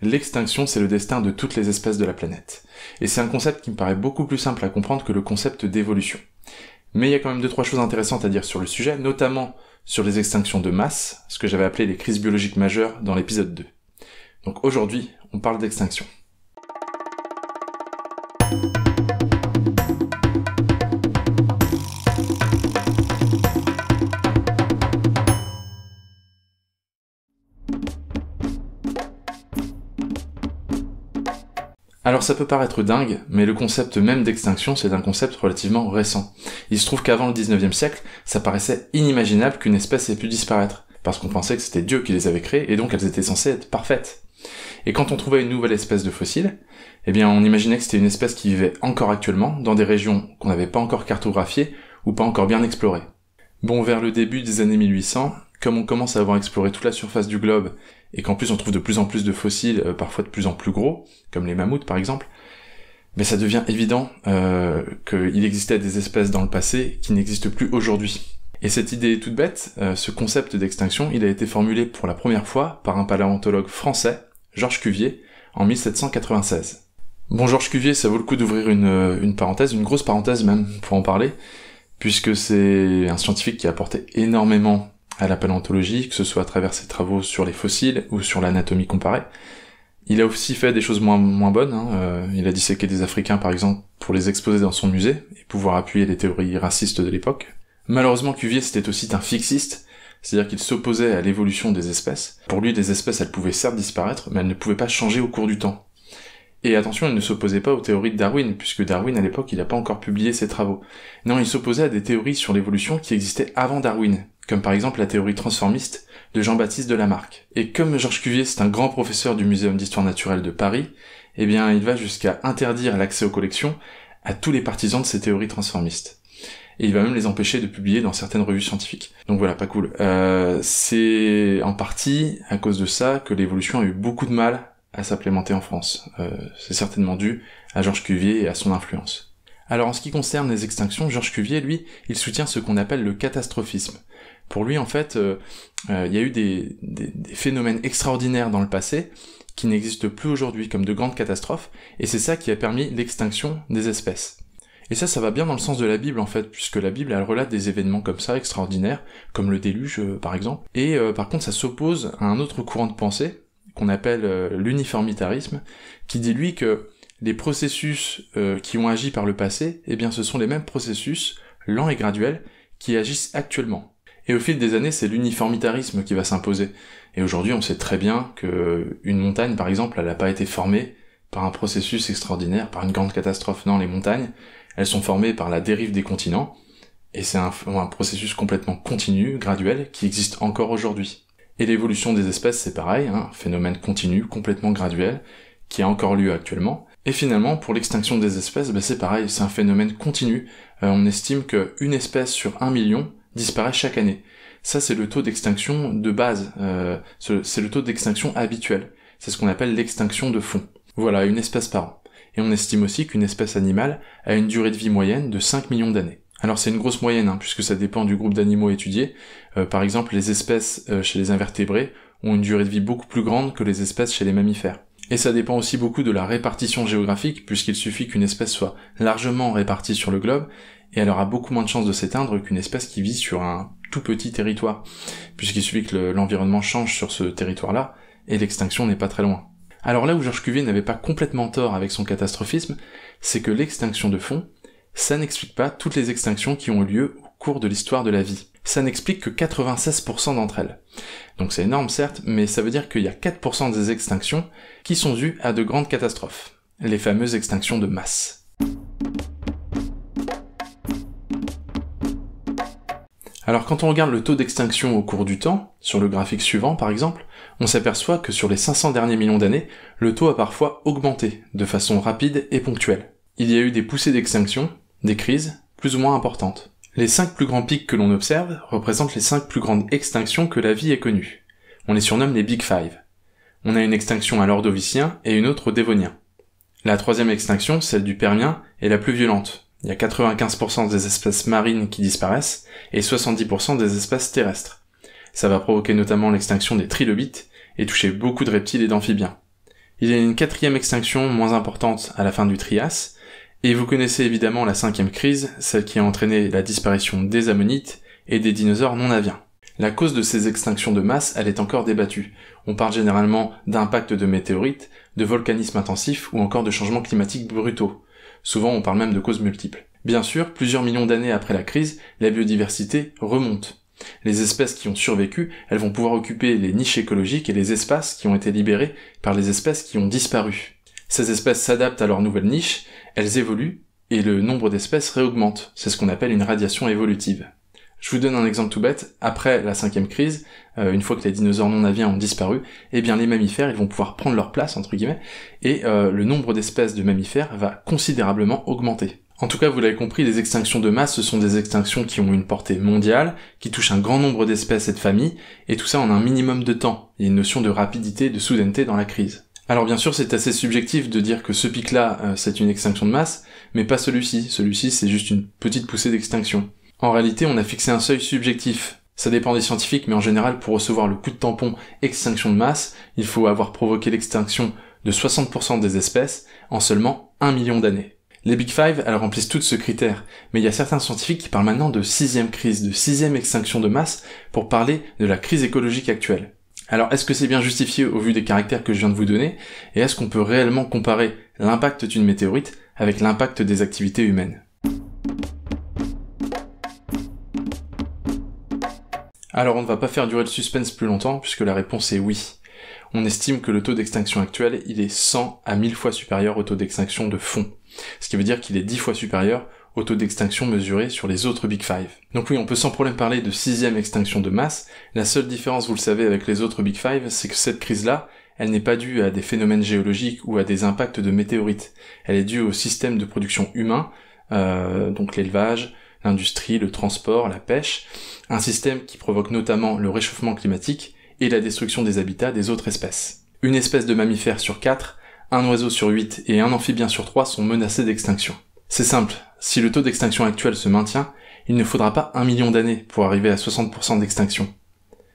L'extinction, c'est le destin de toutes les espèces de la planète. Et c'est un concept qui me paraît beaucoup plus simple à comprendre que le concept d'évolution. Mais il y a quand même 2-3 choses intéressantes à dire sur le sujet, notamment sur les extinctions de masse, ce que j'avais appelé les crises biologiques majeures dans l'épisode 2. Donc aujourd'hui, on parle d'extinction. Alors ça peut paraître dingue, mais le concept même d'extinction, c'est un concept relativement récent. Il se trouve qu'avant le 19e siècle, ça paraissait inimaginable qu'une espèce ait pu disparaître, parce qu'on pensait que c'était Dieu qui les avait créées, et donc elles étaient censées être parfaites. Et quand on trouvait une nouvelle espèce de fossile, eh bien on imaginait que c'était une espèce qui vivait encore actuellement, dans des régions qu'on n'avait pas encore cartographiées, ou pas encore bien explorées. Bon, vers le début des années 1800, comme on commence à avoir exploré toute la surface du globe, et qu'en plus on trouve de plus en plus de fossiles, parfois de plus en plus gros, comme les mammouths par exemple, mais ça devient évident qu'il existait des espèces dans le passé qui n'existent plus aujourd'hui. Et cette idée toute bête, ce concept d'extinction, il a été formulé pour la première fois par un paléontologue français, Georges Cuvier, en 1796. Bon, Georges Cuvier, ça vaut le coup d'ouvrir une parenthèse, une grosse parenthèse même, pour en parler, puisque c'est un scientifique qui a apporté énormément à la paléontologie, que ce soit à travers ses travaux sur les fossiles ou sur l'anatomie comparée. Il a aussi fait des choses moins bonnes, il a disséqué des Africains par exemple pour les exposer dans son musée et pouvoir appuyer les théories racistes de l'époque. Malheureusement, Cuvier c'était aussi un fixiste, c'est-à-dire qu'il s'opposait à l'évolution des espèces. Pour lui, les espèces elles pouvaient certes disparaître, mais elles ne pouvaient pas changer au cours du temps. Et attention, il ne s'opposait pas aux théories de Darwin, puisque Darwin à l'époque il n'a pas encore publié ses travaux. Non, il s'opposait à des théories sur l'évolution qui existaient avant Darwin, comme par exemple la théorie transformiste de Jean-Baptiste de Lamarck. Et comme Georges Cuvier c'est un grand professeur du Muséum d'Histoire Naturelle de Paris, eh bien il va jusqu'à interdire l'accès aux collections à tous les partisans de ces théories transformistes. Et il va même les empêcher de publier dans certaines revues scientifiques. Donc voilà, pas cool. C'est en partie à cause de ça que l'évolution a eu beaucoup de mal à s'implémenter en France. C'est certainement dû à Georges Cuvier et à son influence. Alors en ce qui concerne les extinctions, Georges Cuvier, lui, il soutient ce qu'on appelle le catastrophisme. Pour lui, en fait, il y a eu des phénomènes extraordinaires dans le passé qui n'existent plus aujourd'hui, comme de grandes catastrophes, et c'est ça qui a permis l'extinction des espèces. Et ça va bien dans le sens de la Bible, en fait, puisque la Bible, elle relate des événements comme ça, extraordinaires, comme le déluge, par exemple. Et par contre, ça s'oppose à un autre courant de pensée, qu'on appelle l'uniformitarisme, qui dit, lui, que les processus qui ont agi par le passé, eh bien ce sont les mêmes processus, lents et graduels, qui agissent actuellement. Et au fil des années, c'est l'uniformitarisme qui va s'imposer. Et aujourd'hui, on sait très bien que une montagne, par exemple, elle n'a pas été formée par un processus extraordinaire, par une grande catastrophe. Non, les montagnes, elles sont formées par la dérive des continents, et c'est un processus complètement continu, graduel, qui existe encore aujourd'hui. Et l'évolution des espèces, c'est pareil, un phénomène continu, complètement graduel, qui a encore lieu actuellement. Et finalement, pour l'extinction des espèces, c'est pareil, c'est un phénomène continu. On estime qu'une espèce sur 1 million disparaît chaque année. Ça, c'est le taux d'extinction de base, c'est le taux d'extinction habituel. C'est ce qu'on appelle l'extinction de fond. Voilà, une espèce par an. Et on estime aussi qu'une espèce animale a une durée de vie moyenne de 5 millions d'années. Alors c'est une grosse moyenne, puisque ça dépend du groupe d'animaux étudiés. Par exemple, les espèces chez les invertébrés ont une durée de vie beaucoup plus grande que les espèces chez les mammifères. Et ça dépend aussi beaucoup de la répartition géographique, puisqu'il suffit qu'une espèce soit largement répartie sur le globe, et elle aura beaucoup moins de chances de s'éteindre qu'une espèce qui vit sur un tout petit territoire, puisqu'il suffit que l'environnement change sur ce territoire-là, et l'extinction n'est pas très loin. Alors là où Georges Cuvier n'avait pas complètement tort avec son catastrophisme, c'est que l'extinction de fond, ça n'explique pas toutes les extinctions qui ont eu lieu au cours de l'histoire de la vie. Ça n'explique que 96% d'entre elles. Donc c'est énorme certes, mais ça veut dire qu'il y a 4% des extinctions qui sont dues à de grandes catastrophes. Les fameuses extinctions de masse. Alors quand on regarde le taux d'extinction au cours du temps, sur le graphique suivant par exemple, on s'aperçoit que sur les 500 derniers millions d'années, le taux a parfois augmenté, de façon rapide et ponctuelle. Il y a eu des poussées d'extinction, des crises, plus ou moins importantes. Les 5 plus grands pics que l'on observe représentent les 5 plus grandes extinctions que la vie ait connues. On les surnomme les Big Five. On a une extinction à l'Ordovicien et une autre au Dévonien. La troisième extinction, celle du Permien, est la plus violente. Il y a 95% des espèces marines qui disparaissent et 70% des espèces terrestres. Ça va provoquer notamment l'extinction des trilobites et toucher beaucoup de reptiles et d'amphibiens. Il y a une quatrième extinction moins importante à la fin du Trias, et vous connaissez évidemment la cinquième crise, celle qui a entraîné la disparition des ammonites et des dinosaures non aviens. La cause de ces extinctions de masse, elle est encore débattue. On parle généralement d'impact de météorites, de volcanisme intensif ou encore de changements climatiques brutaux. Souvent on parle même de causes multiples. Bien sûr, plusieurs millions d'années après la crise, la biodiversité remonte. Les espèces qui ont survécu, elles vont pouvoir occuper les niches écologiques et les espaces qui ont été libérés par les espèces qui ont disparu. Ces espèces s'adaptent à leur nouvelle niche, elles évoluent, et le nombre d'espèces réaugmente. C'est ce qu'on appelle une radiation évolutive. Je vous donne un exemple tout bête. Après la cinquième crise, une fois que les dinosaures non aviens ont disparu, eh bien les mammifères ils vont pouvoir prendre leur place entre guillemets, et le nombre d'espèces de mammifères va considérablement augmenter. En tout cas, vous l'avez compris, les extinctions de masse, ce sont des extinctions qui ont une portée mondiale, qui touchent un grand nombre d'espèces et de familles, et tout ça en un minimum de temps. Il y a une notion de rapidité, de soudaineté dans la crise. Alors bien sûr, c'est assez subjectif de dire que ce pic-là, c'est une extinction de masse, mais pas celui-ci. Celui-ci, c'est juste une petite poussée d'extinction. En réalité, on a fixé un seuil subjectif. Ça dépend des scientifiques, mais en général, pour recevoir le coup de tampon extinction de masse, il faut avoir provoqué l'extinction de 60% des espèces en seulement 1 million d'années. Les Big Five, elles remplissent toutes ce critère, mais il y a certains scientifiques qui parlent maintenant de sixième crise, de sixième extinction de masse, pour parler de la crise écologique actuelle. Alors, est-ce que c'est bien justifié au vu des caractères que je viens de vous donner, et est-ce qu'on peut réellement comparer l'impact d'une météorite avec l'impact des activités humaines ? Alors on ne va pas faire durer le suspense plus longtemps puisque la réponse est oui. On estime que le taux d'extinction actuel, il est 100 à 1000 fois supérieur au taux d'extinction de fond. Ce qui veut dire qu'il est 10 fois supérieur au taux d'extinction mesuré sur les autres Big Five. Donc oui, on peut sans problème parler de sixième extinction de masse. La seule différence, vous le savez, avec les autres Big Five, c'est que cette crise-là, elle n'est pas due à des phénomènes géologiques ou à des impacts de météorites. Elle est due au système de production humain, donc l'élevage, l'industrie, le transport, la pêche, un système qui provoque notamment le réchauffement climatique et la destruction des habitats des autres espèces. Une espèce de mammifère sur 4, un oiseau sur 8 et un amphibien sur 3 sont menacés d'extinction. C'est simple, si le taux d'extinction actuel se maintient, il ne faudra pas 1 million d'années pour arriver à 60% d'extinction.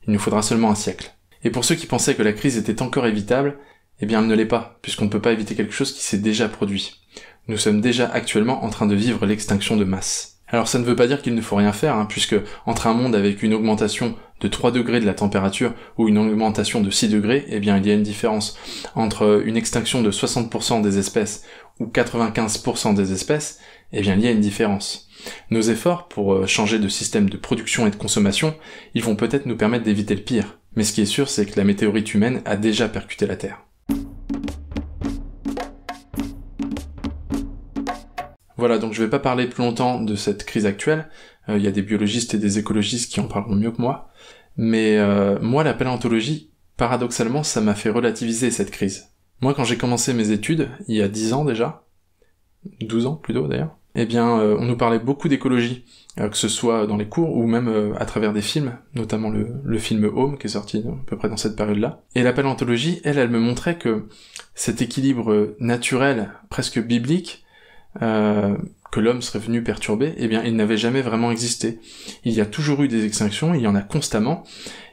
Il nous faudra seulement un siècle. Et pour ceux qui pensaient que la crise était encore évitable, eh bien elle ne l'est pas, puisqu'on ne peut pas éviter quelque chose qui s'est déjà produit. Nous sommes déjà actuellement en train de vivre l'extinction de masse. Alors ça ne veut pas dire qu'il ne faut rien faire, puisque entre un monde avec une augmentation de 3 degrés de la température ou une augmentation de 6 degrés, eh bien il y a une différence. Entre une extinction de 60% des espèces ou 95% des espèces, eh bien il y a une différence. Nos efforts pour changer de système de production et de consommation, ils vont peut-être nous permettre d'éviter le pire. Mais ce qui est sûr, c'est que la météorite humaine a déjà percuté la Terre. Voilà, donc je vais pas parler plus longtemps de cette crise actuelle, il y a des biologistes et des écologistes qui en parleront mieux que moi, mais moi la paléontologie, paradoxalement, ça m'a fait relativiser cette crise. Moi quand j'ai commencé mes études, il y a 10 ans déjà, 12 ans plutôt d'ailleurs, eh bien on nous parlait beaucoup d'écologie, que ce soit dans les cours ou même à travers des films, notamment le film Home qui est sorti à peu près dans cette période-là. Et la paléontologie, elle me montrait que cet équilibre naturel, presque biblique, que l'homme serait venu perturber, eh bien il n'avait jamais vraiment existé. Il y a toujours eu des extinctions, il y en a constamment,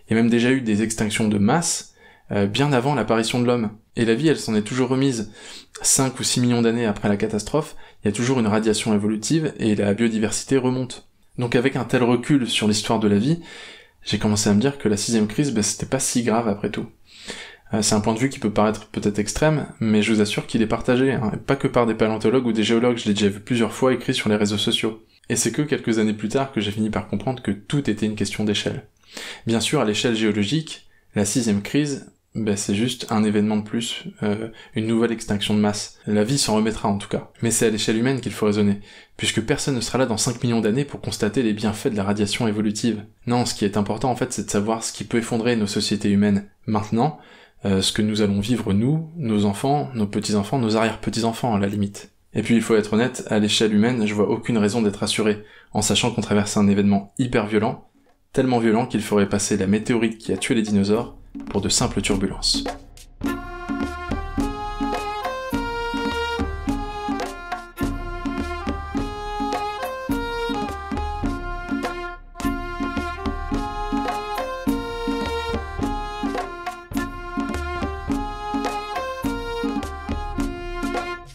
il y a même déjà eu des extinctions de masse, bien avant l'apparition de l'homme. Et la vie, elle s'en est toujours remise. 5 ou 6 millions d'années après la catastrophe, il y a toujours une radiation évolutive et la biodiversité remonte. Donc avec un tel recul sur l'histoire de la vie, j'ai commencé à me dire que la sixième crise, c'était pas si grave après tout. C'est un point de vue qui peut paraître peut-être extrême, mais je vous assure qu'il est partagé, pas que par des paléontologues ou des géologues, je l'ai déjà vu plusieurs fois écrit sur les réseaux sociaux. Et c'est que quelques années plus tard que j'ai fini par comprendre que tout était une question d'échelle. Bien sûr, à l'échelle géologique, la sixième crise, c'est juste un événement de plus, une nouvelle extinction de masse. La vie s'en remettra en tout cas. Mais c'est à l'échelle humaine qu'il faut raisonner, puisque personne ne sera là dans 5 millions d'années pour constater les bienfaits de la radiation évolutive. Non, ce qui est important en fait, c'est de savoir ce qui peut effondrer nos sociétés humaines maintenant, ce que nous allons vivre nous, nos enfants, nos petits-enfants, nos arrière-petits-enfants à la limite. Et puis il faut être honnête, à l'échelle humaine, je vois aucune raison d'être rassuré, en sachant qu'on traverse un événement hyper violent, tellement violent qu'il ferait passer la météorite qui a tué les dinosaures pour de simples turbulences.